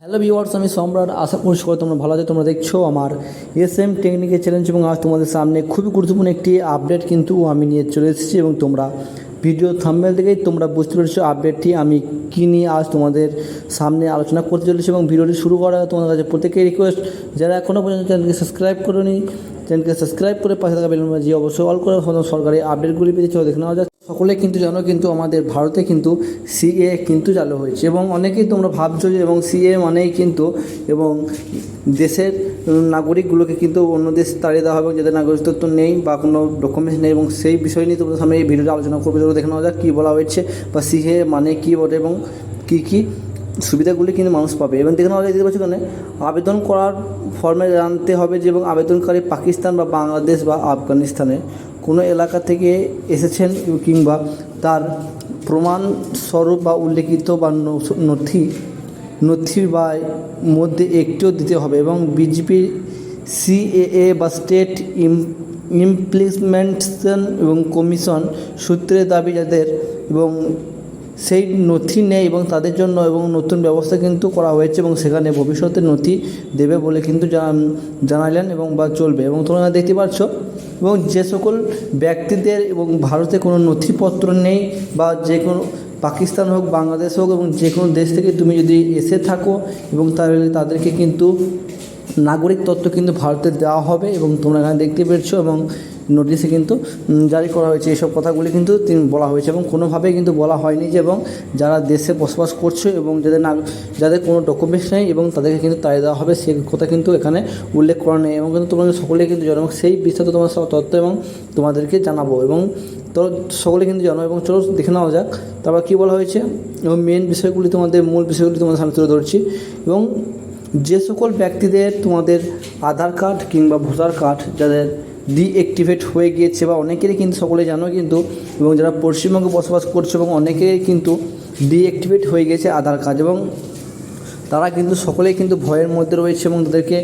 Hello viewers, আমি সম্রাট। আশা করছি তোমরা ভালো আছো। তোমরা দেখছো আমার এসএম টেকনিক্যাল চ্যালেঞ্জ এবং আজ তোমাদের সামনে খুবই গুরুত্বপূর্ণ একটি আপডেট কিন্তু আমি নিয়ে চলে এসেছি এবং তোমরা ভিডিও থাম্বনেল থেকেই তোমরা বুঝতে পেরেছো আপডেটটি আমি কী নিয়ে আজ তোমাদের সামনে আলোচনা করতে চলেছি। এবং ভিডিওটি শুরু করার আগে তোমাদের কাছে প্রত্যেকেই রিকোয়েস্ট, যারা এখনও পর্যন্ত চ্যানেলকে সাবস্ক্রাইব করোনি, চ্যানেলকে সাবস্ক্রাইব করে পাশে থাকা বেল বাটনটি অবশ্যই অল করে সরকারি আপডেটগুলি পেতে চলে দেখে নেওয়া যায়। সকলে কিন্তু জানো কিন্তু আমাদের ভারতে কিন্তু সিএ কিন্তু চালু হয়েছে এবং অনেকেই তোমরা ভাবছো যে এবং সিএ মানেই কিন্তু এবং দেশের নাগরিকগুলোকে কিন্তু অন্য দেশ তাড়িয়ে দেওয়া হবে যাদের নাগরিকত্ব নেই বা কোনো ডকুমেন্টস নেই, এবং সেই বিষয় নিয়ে তোমাদের সামনে এই ভিডিওটা আলোচনা করবে। যেগুলো দেখে নেওয়া যাক কী বলা হয়েছে বা সিএ মানে কী বটে এবং কী কী সুবিধাগুলি কিন্তু মানুষ পাবে। এবং দেখে নেওয়া যায়, দেখতে পাচ্ছি এখানে আবেদন করার ফর্মে জানতে হবে যে এবং আবেদনকারী পাকিস্তান বা বাংলাদেশ বা আফগানিস্তানে কোনো এলাকা থেকে এসেছেন কিংবা তার প্রমাণস্বরূপ বা উল্লেখিত বা নথি বা মধ্যে একটিও দিতে হবে। এবং বিজেপি সিএএ বা স্টেট ইমপ্লিমেন্টেশন এবং কমিশন সূত্রে দাবি যাদের এবং সেই নথি নেই এবং তাদের জন্য এবং নতুন ব্যবস্থা কিন্তু করা হয়েছে এবং সেখানে ভবিষ্যতে নথি দেবে বলে কিন্তু জানালেন এবং বা চলবে। এবং তোমরা দেখতে পাচ্ছ এবং যে সকল ব্যক্তিদের এবং ভারতে কোনো নথিপত্র নেই বা যে কোনো পাকিস্তান হোক বাংলাদেশ হোক এবং যে কোনো দেশ থেকে তুমি যদি এসে থাকো এবং তাদেরকে কিন্তু নাগরিক তথ্য কিন্তু ভারতে দেওয়া হবে এবং তোমরা এখানে দেখতে পেয়েছো এবং নোটিশে কিন্তু জারি করা হয়েছে। এইসব কথাগুলি কিন্তু বলা হয়েছে এবং কোনোভাবেই কিন্তু বলা হয়নি যে এবং যারা দেশে বসবাস করছে এবং যাদের কোনো ডকুমেন্টস নেই এবং তাদেরকে কিন্তু তাড়িয়ে দেওয়া হবে সেই কথা কিন্তু এখানে উল্লেখ করা নেই। এবং কিন্তু তোমাদের সকলেই কিন্তু জানো এবং সেই বিস্তারিত তোমার সব তথ্য এবং তোমাদেরকে জানাবো এবং তো সকলে কিন্তু জানো। এবং চলো দেখে নেওয়া যাক তারপর কী বলা হয়েছে এবং মেন বিষয়গুলি তোমাদের মূল বিষয়গুলি তোমাদের সামনে তুলে ধরছি। এবং যে সকল ব্যক্তিদের তোমাদের আধার কার্ড কিংবা ভোটার কার্ড যাদের ডিঅ্যাক্টিভেট হয়ে গিয়েছে বা অনেকেরই কিন্তু সকলে জানো কিন্তু এবং যারা পশ্চিমবঙ্গে বসবাস করছে এবং অনেকেরই কিন্তু ডিঅ্যাক্টিভেট হয়ে গেছে আধার কার্ড এবং তারা কিন্তু সকলেই কিন্তু ভয়ের মধ্যে রয়েছে এবং তাদেরকে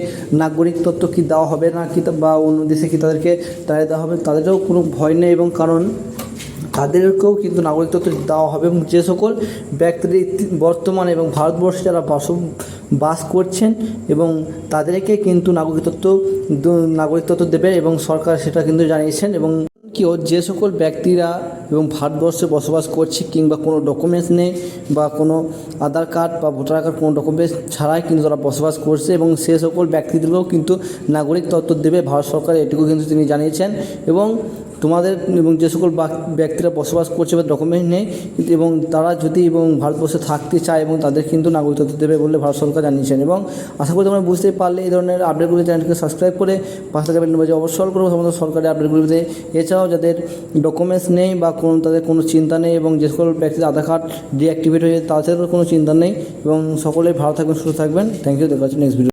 নাগরিক তথ্য কি দেওয়া হবে না কি বা অন্য দেশে কি তাদেরকে তাড়িয়ে দেওয়া হবে তাদেরও কোনো ভয় নেই এবং কারণ তাদেরকেও কিন্তু নাগরিক তথ্য দেওয়া হবে। এবং যে সকল ব্যক্তিরা বর্তমানে এবং ভারতবর্ষে যারা বাস করছেন এবং তাদেরকে কিন্তু নাগরিক তথ্য দেবে এবং সরকার সেটা কিন্তু জানিয়েছেন। এবং যে সকল ব্যক্তিরা এবং ভারতবর্ষে বসবাস করছে কিংবা কোনো ডকুমেন্টস নেই বা কোনো আধার কার্ড বা ভোটার কার্ড কোনো ডকুমেন্টস ছাড়াই কিন্তু তারা বসবাস করছে এবং সে সকল ব্যক্তিদেরকেও কিন্তু নাগরিক তথ্য দেবে ভারত সরকার, এটুকু কিন্তু তিনি জানিয়েছেন। এবং তোমাদের এবং যে সকল ব্যক্তিরা বসবাস করছে বা ডকুমেন্ট নেই এবং তারা যদি এবং ভারতবর্ষে থাকতে চায় এবং তাদের কিন্তু নাগরিক তথ্য দেবে বলে ভারত সরকার জানিয়েছেন। এবং আশা করি তোমরা বুঝতে পারলে এই ধরনের আপডেটগুলি চ্যানেলকে সাবস্ক্রাইব করে পাশে থাকা বেল বাটনটি অবশ্যই অল করবো সমস্ত সরকারি আপডেটগুলিতে। এছাড়াও যাদের ডকুমেন্টস নেই বা তাদের কোনো চিন্তা নেই এবং যে সকল ব্যক্তির আধার কার্ড ডিঅ্যাক্টিভেট হয়ে তাদেরও কোনো চিন্তা নেই এবং সকলেই ভালো থাকবেন, সুস্থ থাকবেন। Thank you. দেখা হচ্ছে নেক্সট ভিডিও।